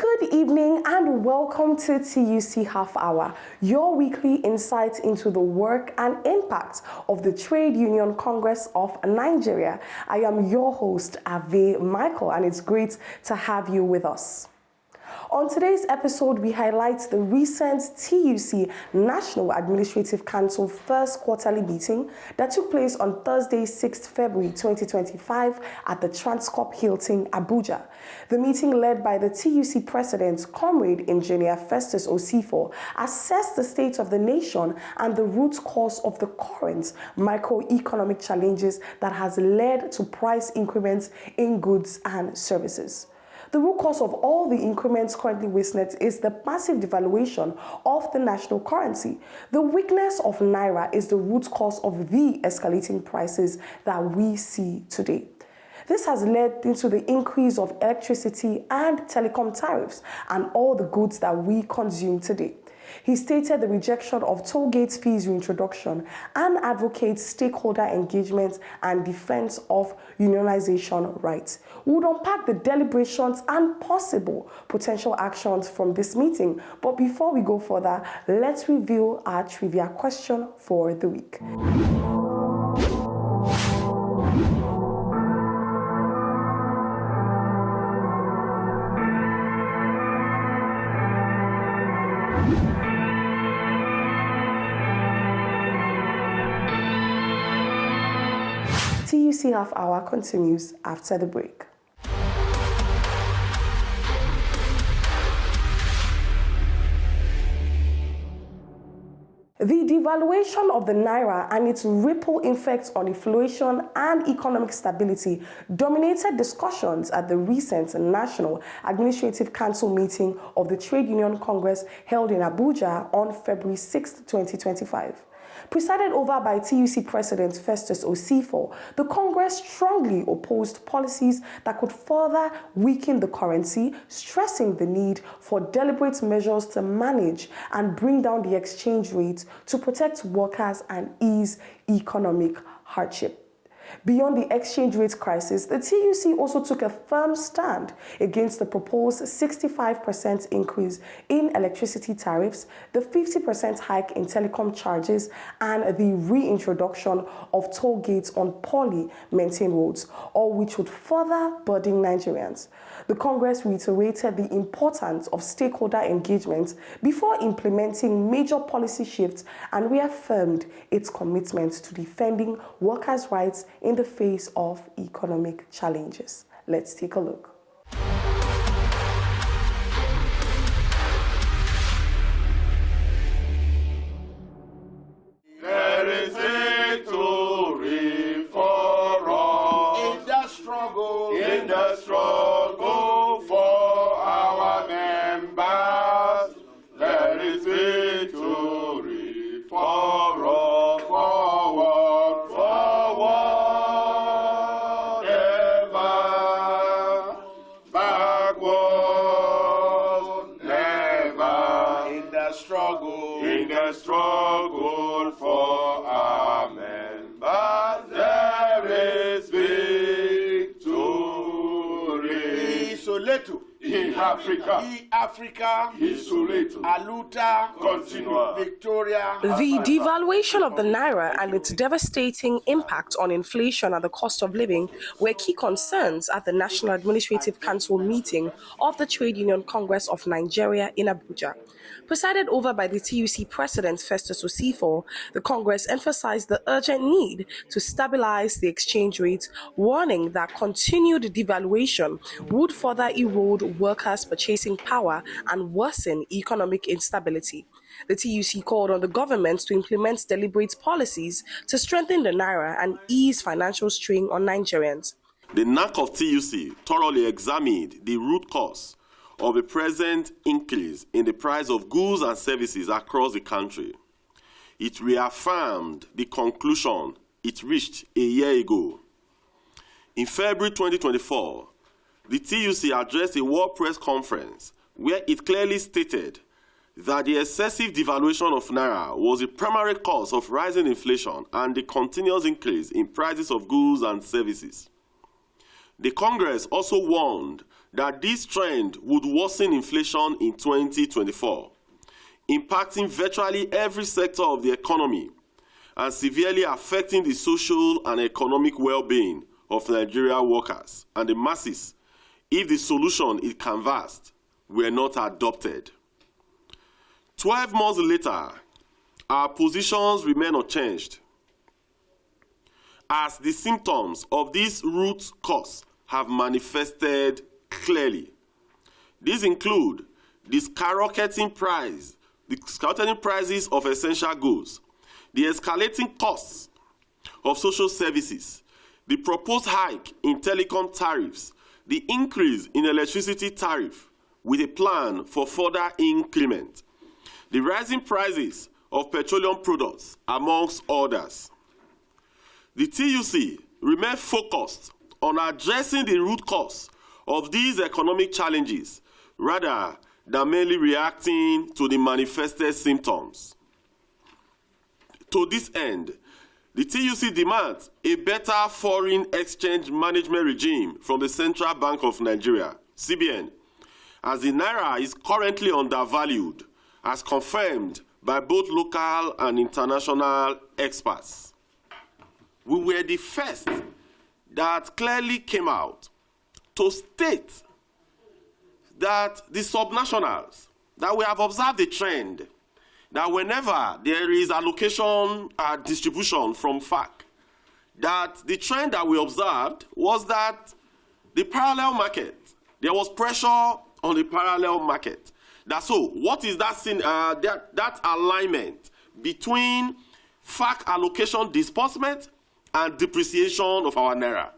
Good evening and welcome to TUC Half Hour, your weekly insight into the work and impact of the Trade Union Congress of Nigeria. I am your host, Ave Michael, and it's great to have you with us. On today's episode, we highlight the recent TUC National Administrative Council first quarterly meeting that took place on Thursday, 6th February 2025 at the Transcorp Hilton, Abuja. The meeting, led by the TUC President Comrade Engr Festus Osifo, assessed the state of the nation and the root cause of the current microeconomic challenges that has led to price increments in goods and services. The root cause of all the increments currently witnessed is the massive devaluation of the national currency. The weakness of Naira is the root cause of the escalating prices that we see today. This has led into the increase of electricity and telecom tariffs and all the goods that we consume today. He stated the rejection of toll gate fees reintroduction and advocates stakeholder engagement and defense of unionization rights. We would unpack the deliberations and possible potential actions from this meeting. But before we go further, let's review our trivia question for the week. TUC Half Hour continues after the break. The devaluation of the Naira and its ripple effects on inflation and economic stability dominated discussions at the recent National Administrative Council meeting of the Trade Union Congress held in Abuja on February 6, 2025. Presided over by TUC President Festus Osifo, the Congress strongly opposed policies that could further weaken the currency, stressing the need for deliberate measures to manage and bring down the exchange rate to protect workers and ease economic hardship. Beyond the exchange rate crisis, the TUC also took a firm stand against the proposed 65% increase in electricity tariffs, the 50% hike in telecom charges, and the reintroduction of toll gates on poorly maintained roads, all which would further burden Nigerians. The Congress reiterated the importance of stakeholder engagement before implementing major policy shifts and reaffirmed its commitment to defending workers' rights in the face of economic challenges. Let's take a look. There is victory for all in the struggle for our members. There is victory for all, forward, ever, backward, never. In the struggle for our members, there is victory. Isoleto. In Africa, Isoleto. Aluta. Continua. Victoria. The devaluation of the Naira and its devastating impact on inflation and the cost of living were key concerns at the National Administrative Council meeting of the Trade Union Congress of Nigeria in Abuja. Presided over by the TUC President Festus Osifo, the Congress emphasized the urgent need to stabilize the exchange rate, warning that continued devaluation would further erode workers' purchasing power and worsen economic instability. The TUC called on the government to implement deliberate policies to strengthen the Naira and ease financial strain on Nigerians. The NAC of TUC thoroughly examined the root cause of the present increase in the price of goods and services across the country. It reaffirmed the conclusion it reached a year ago. In February 2024, the TUC addressed a world press conference where it clearly stated that the excessive devaluation of Naira was the primary cause of rising inflation and the continuous increase in prices of goods and services. The Congress also warned that this trend would worsen inflation in 2024, impacting virtually every sector of the economy and severely affecting the social and economic well-being of Nigerian workers and the masses if the solution it canvassed were not adopted. 12 months later, our positions remain unchanged, as the symptoms of this root cause have manifested clearly. These include the skyrocketing prices of essential goods, the escalating costs of social services, the proposed hike in telecom tariffs, the increase in electricity tariff with a plan for further increment, the rising prices of petroleum products, amongst others. The TUC remains focused on addressing the root cause of these economic challenges rather than merely reacting to the manifested symptoms. To this end, the TUC demands a better foreign exchange management regime from the Central Bank of Nigeria, CBN, as the Naira is currently undervalued, as confirmed by both local and international experts. We were the first that clearly came out to state that the subnationals, that we have observed a trend that whenever there is allocation distribution from FAC, that the trend that we observed was that the parallel market, there was pressure on the parallel market. So what is that that alignment between FAC allocation disbursement and depreciation of our Naira?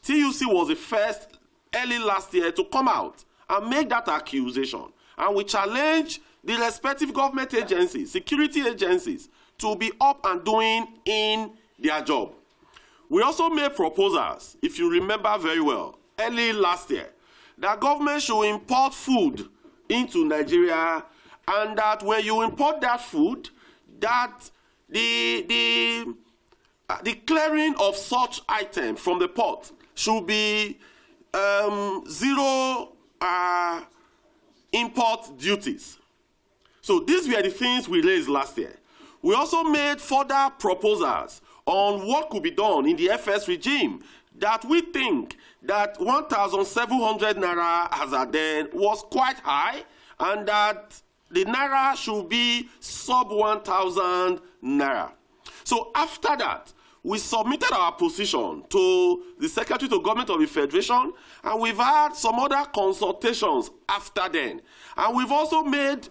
TUC was the first early last year to come out and make that accusation. And we challenge the respective government agencies, security agencies, to be up and doing in their job. We also made proposals, if you remember very well, early last year, that government should import food into Nigeria, and that when you import that food, that the clearing of such items from the port should be zero import duties. So these were the things we raised last year. We also made further proposals on what could be done in the FS regime, that we think that 1,700 Naira as at then was quite high, and that the Naira should be sub 1,000 Naira. So after that, we submitted our position to the Secretary to Government of the Federation, and we've had some other consultations after then. And we've also made,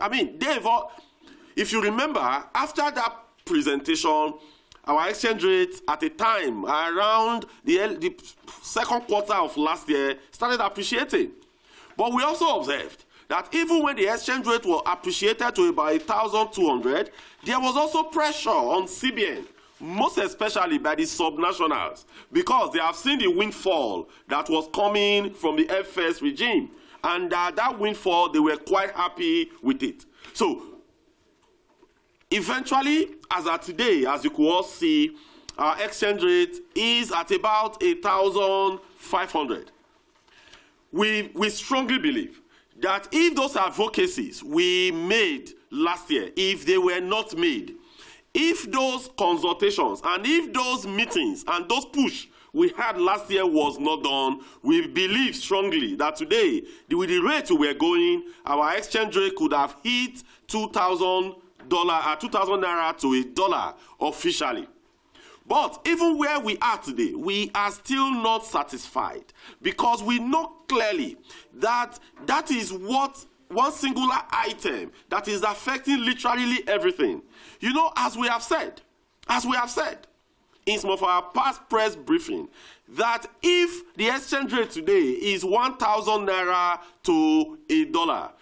if you remember, after that presentation, our exchange rate at a time around the second quarter of last year started appreciating. But we also observed that even when the exchange rate was appreciated to about 1,200, there was also pressure on CBN, most especially by the subnationals, because they have seen the windfall that was coming from the FS regime, and that windfall, they were quite happy with it. So eventually, as of today, as you could all see, our exchange rate is at about 1,500. We strongly believe that if those advocacies we made last year, if they were not made, if those consultations and if those meetings and those push we had last year was not done, we believe strongly that today, with the rate we were going, our exchange rate could have hit $2,000 Naira to $1 officially. But even where we are today, we are still not satisfied, because we know clearly that that is what one singular item that is affecting literally everything. You know, as we have said in some of our past press briefing, that if the exchange rate today is 1,000 Naira to $1,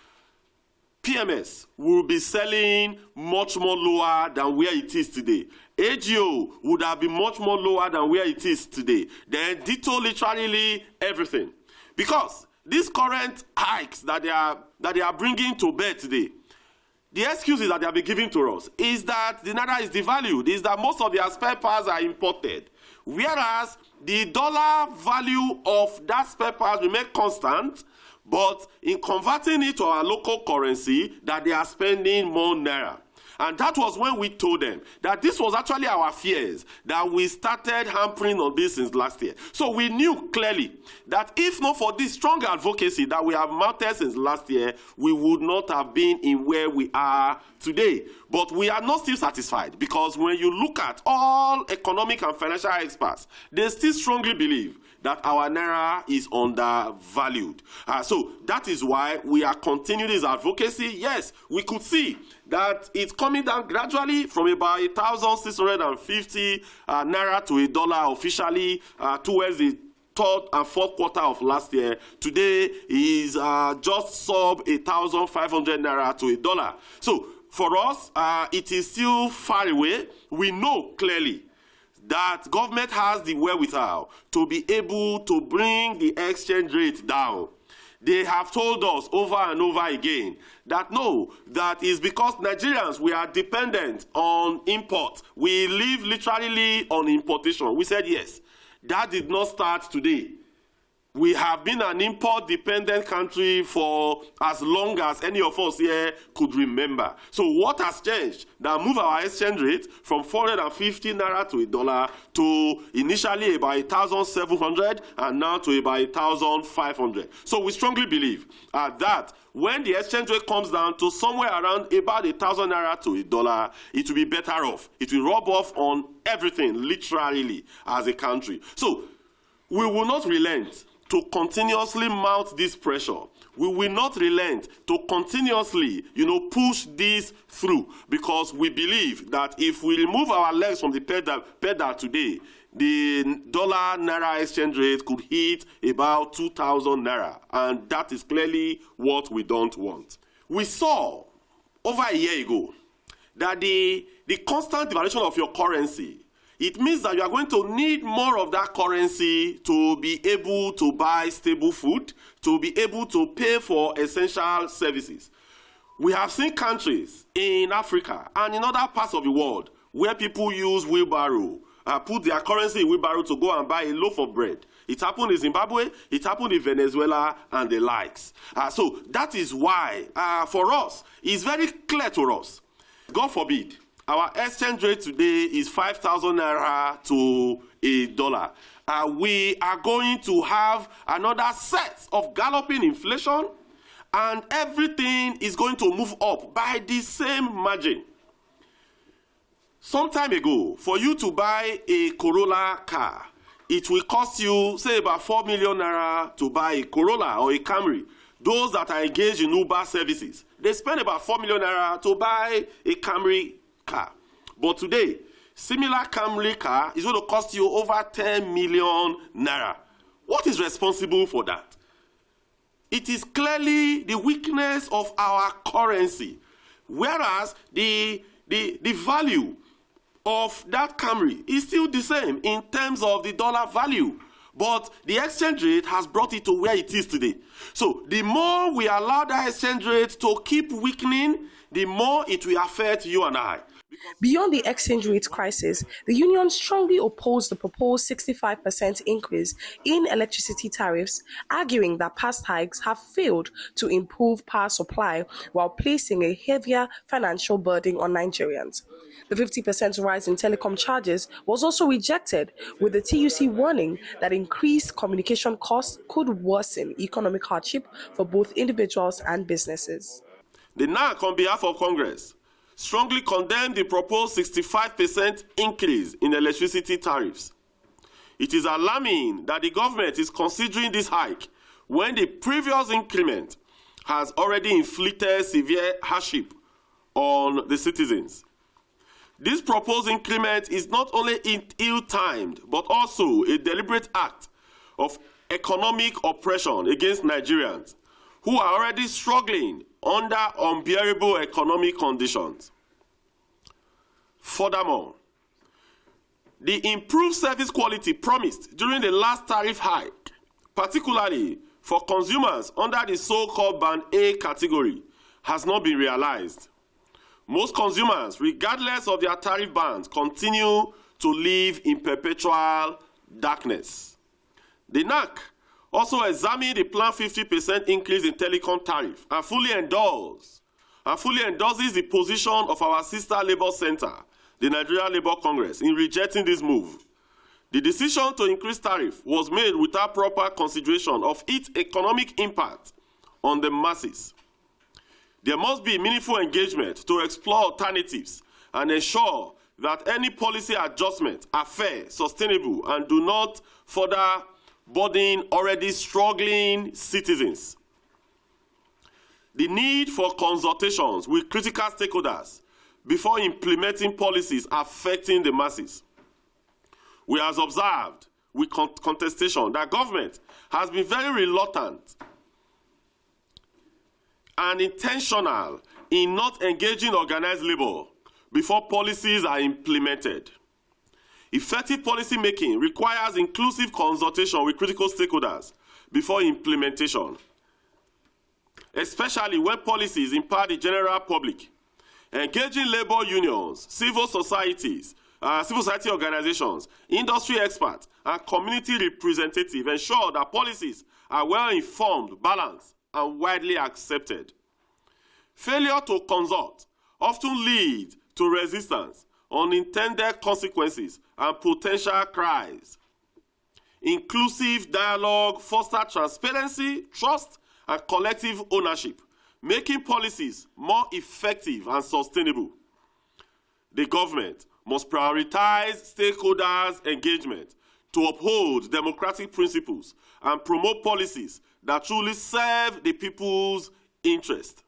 PMS will be selling much more lower than where it is today. AGO would have been much more lower than where it is today. Then ditto literally everything. Because these current hikes that they are bringing to bear today, the excuses that they have been giving to us is that the Naira is devalued, is that most of their spare parts are imported, whereas the dollar value of that spare part remains constant, but in converting it to our local currency, that they are spending more naira. And that was when we told them that this was actually our fears, that we started hampering on this since last year. So we knew clearly that if not for this strong advocacy that we have mounted since last year, we would not have been in where we are today. But we are not still satisfied, because when you look at all economic and financial experts, they still strongly believe that our naira is undervalued. So that is why we are continuing this advocacy. Yes, we could see that it's coming down gradually from about 1,650 naira to a dollar officially towards the third and fourth quarter of last year. Today is just sub 1,500 naira to a dollar. So for us, it is still far away. We know clearly that government has the wherewithal to be able to bring the exchange rate down. They have told us over and over again that no, that is because Nigerians, we are dependent on import. We live literally on importation. We said yes. That did not start today. We have been an import-dependent country for as long as any of us here could remember. So what has changed? That moved our exchange rate from 450 naira to a dollar to initially about 1,700 and now to about 1,500. So we strongly believe that when the exchange rate comes down to somewhere around about 1,000 naira to a dollar, it will be better off. It will rub off on everything, literally, as a country. So we will not relent to continuously mount this pressure. We will not relent to continuously, push this through, because we believe that if we remove our legs from the pedal today, the dollar-naira exchange rate could hit about 2,000 naira, and that is clearly what we don't want. We saw over a year ago that the constant devaluation of your currency, it means that you are going to need more of that currency to be able to buy stable food, to be able to pay for essential services. We have seen countries in Africa and in other parts of the world where people use wheelbarrow, put their currency in wheelbarrow to go and buy a loaf of bread. It happened in Zimbabwe, it happened in Venezuela, and the likes. So that is why, for us, it's very clear to us, God forbid, our exchange rate today is 5,000 naira to a dollar. We are going to have another set of galloping inflation, and everything is going to move up by the same margin. Some time ago, for you to buy a Corolla car, it will cost you, say, about 4 million naira to buy a Corolla or a Camry. Those that are engaged in Uber services, they spend about 4 million naira to buy a Camry car. But today, similar Camry car is going to cost you over 10 million naira. What is responsible for that? It is clearly the weakness of our currency, whereas the value of that Camry is still the same in terms of the dollar value. But the exchange rate has brought it to where it is today. So the more we allow that exchange rate to keep weakening, the more it will affect you and I. Beyond the exchange rate crisis, the union strongly opposed the proposed 65% increase in electricity tariffs, arguing that past hikes have failed to improve power supply while placing a heavier financial burden on Nigerians. The 50% rise in telecom charges was also rejected, with the TUC warning that increased communication costs could worsen economic hardship for both individuals and businesses. The NAC, on behalf of Congress, strongly condemned the proposed 65% increase in electricity tariffs. It is alarming that the government is considering this hike when the previous increment has already inflicted severe hardship on the citizens. This proposed increment is not only ill-timed, but also a deliberate act of economic oppression against Nigerians who are already struggling under unbearable economic conditions. Furthermore, the improved service quality promised during the last tariff hike, particularly for consumers under the so-called Band A category, has not been realized. Most consumers, regardless of their tariff bands, continue to live in perpetual darkness. The NAC also examine the planned 50% increase in telecom tariff and fully endorses the position of our sister Labour Center, the Nigeria Labour Congress, in rejecting this move. The decision to increase tariff was made without proper consideration of its economic impact on the masses. There must be meaningful engagement to explore alternatives and ensure that any policy adjustments are fair, sustainable, and do not further burden already struggling citizens. The need for consultations with critical stakeholders before implementing policies affecting the masses. We have observed with contestation that government has been very reluctant and intentional in not engaging organized labor before policies are implemented. Effective policy making requires inclusive consultation with critical stakeholders before implementation, especially when policies impact the general public. Engaging labor unions, civil society organizations, industry experts, and community representatives ensure that policies are well informed, balanced, and widely accepted. Failure to consult often leads to resistance, unintended consequences, and potential crises. Inclusive dialogue fosters transparency, trust, and collective ownership, making policies more effective and sustainable. The government must prioritize stakeholders' engagement to uphold democratic principles and promote policies that truly serve the people's interest.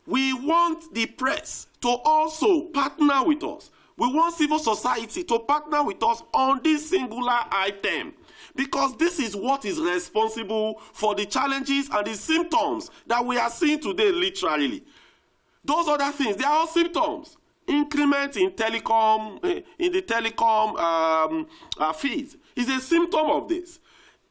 We want the press to also partner with us. We want civil society to partner with us on this singular item, because this is what is responsible for the challenges and the symptoms that we are seeing today, literally. Those other things, they are all symptoms. Increment in telecom, in the telecom fees is a symptom of this.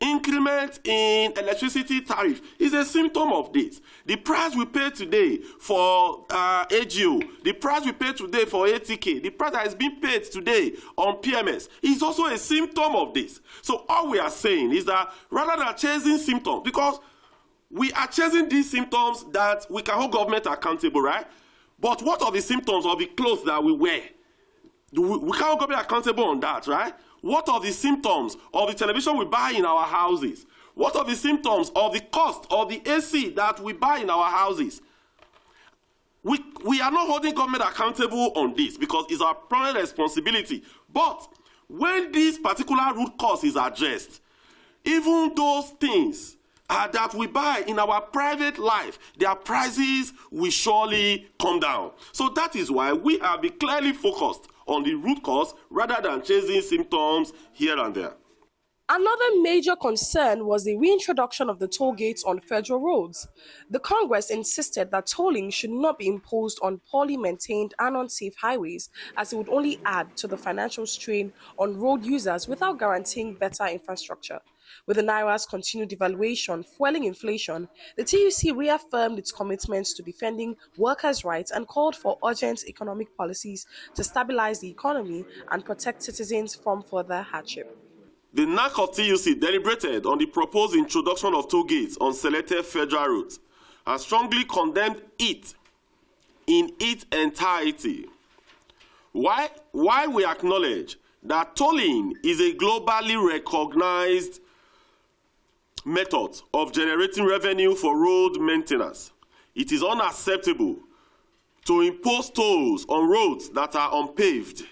Increment in electricity tariff is a symptom of this. The price we pay today for AGO, the price we pay today for ATK, the price that is being paid today on PMS is also a symptom of this. So all we are saying is that rather than chasing symptoms, because we are chasing these symptoms that we can hold government accountable, right? But what are the symptoms of the clothes that we wear? We can't hold government accountable on that, right? What are the symptoms of the television we buy in our houses? What are the symptoms of the cost of the AC that we buy in our houses? We are not holding government accountable on this because it's our primary responsibility. But when this particular root cause is addressed, even those things that we buy in our private life, their prices will surely come down. So that is why we have been clearly focused on the root cause rather than chasing symptoms here and there. Another major concern was the reintroduction of the toll gates on federal roads. The Congress insisted that tolling should not be imposed on poorly maintained and unsafe highways, as it would only add to the financial strain on road users without guaranteeing better infrastructure. With the Naira's continued devaluation fueling inflation, the TUC reaffirmed its commitments to defending workers' rights and called for urgent economic policies to stabilize the economy and protect citizens from further hardship. The NAC of TUC deliberated on the proposed introduction of toll gates on selected federal routes and strongly condemned it in its entirety. While we acknowledge that tolling is a globally recognized method of generating revenue for road maintenance, it is unacceptable to impose tolls on roads that are unpaved,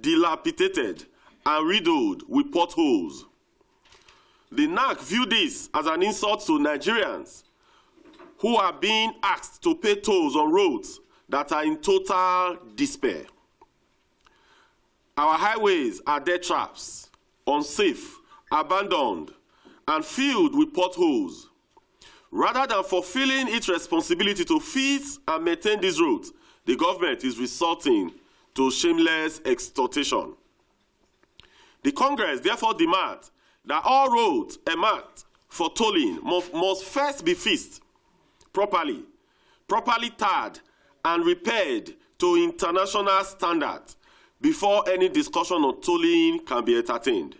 dilapidated, and riddled with potholes. The NAC view this as an insult to Nigerians who are being asked to pay tolls on roads that are in total despair. Our highways are death traps, unsafe, abandoned, and filled with potholes. Rather than fulfilling its responsibility to fix and maintain these roads, the government is resorting to shameless extortion. The Congress therefore demands that all roads earmarked for tolling must first be fixed properly tarred and repaired to international standards before any discussion on tolling can be entertained.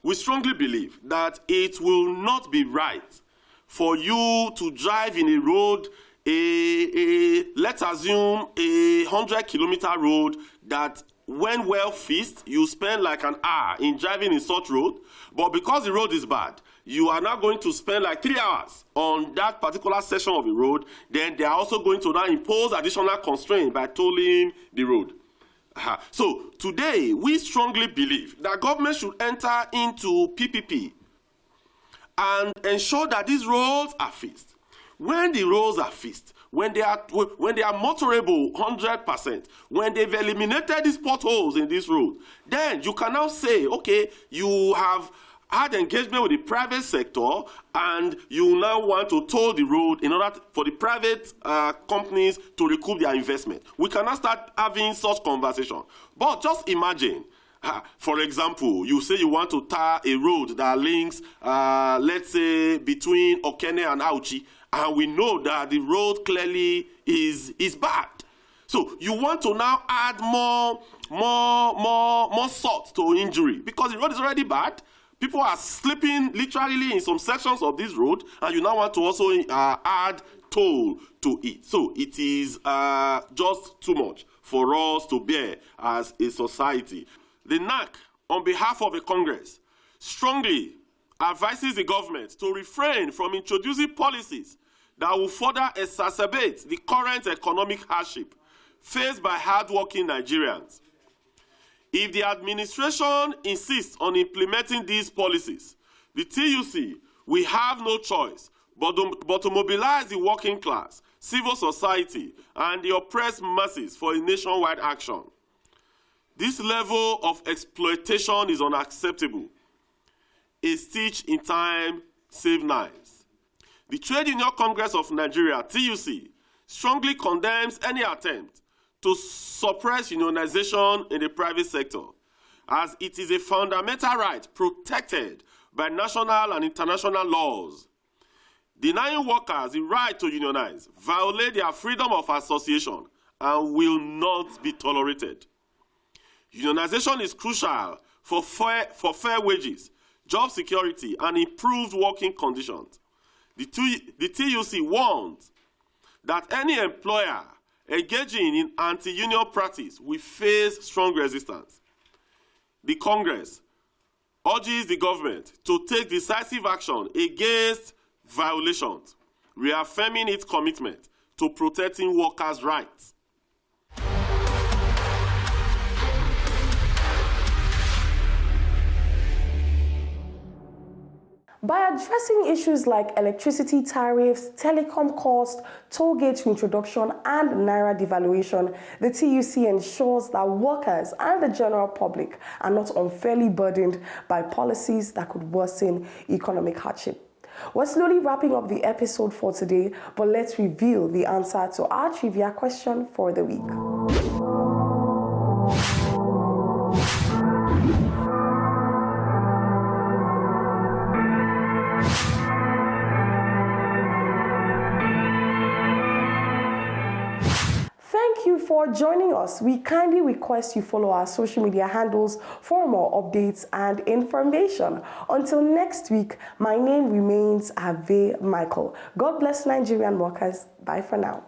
we strongly believe that it will not be right for you to drive in a road, let's assume a 100-kilometer road that when well fixed, you spend like an hour in driving in such road, but because the road is bad, you are now going to spend like 3 hours on that particular section of the road. Then they are also going to now impose additional constraints by tolling the road. So today, we strongly believe that government should enter into PPP and ensure that these roads are fixed. When the roads are fixed, when they are motorable 100%, when they've eliminated these potholes in this road, then you can now say, okay, you have had engagement with the private sector and you now want to toll the road in order for the private companies to recoup their investment. We cannot start having such conversation. But just imagine, for example, you say you want to tar a road that links, let's say, between Okene and Auchi, and we know that the road clearly is bad. So you want to now add more salt to injury because the road is already bad. People are sleeping literally in some sections of this road, and you now want to also add toll to it. So it is just too much for us to bear as a society. The NAC, on behalf of the Congress, strongly advises the government to refrain from introducing policies that will further exacerbate the current economic hardship faced by hardworking Nigerians. If the administration insists on implementing these policies, the TUC will have no choice but to mobilize the working class, civil society, and the oppressed masses for a nationwide action. This level of exploitation is unacceptable. A stitch in time saves lives. The Trade Union Congress of Nigeria, TUC, strongly condemns any attempt to suppress unionization in the private sector, as it is a fundamental right protected by national and international laws. Denying workers the right to unionize violates their freedom of association and will not be tolerated. Unionization is crucial for fair wages, job security, and improved working conditions. The TUC warns that any employer engaging in anti-union practice will face strong resistance. The Congress urges the government to take decisive action against violations, reaffirming its commitment to protecting workers' rights. By addressing issues like electricity tariffs, telecom cost, toll gate reintroduction, and Naira devaluation, the TUC ensures that workers and the general public are not unfairly burdened by policies that could worsen economic hardship. We're slowly wrapping up the episode for today, but let's reveal the answer to our trivia question for the week. Thank you for joining us. We kindly request you follow our social media handles for more updates and information. Until next week, my name remains Ave Michael. God bless Nigerian workers. Bye for now.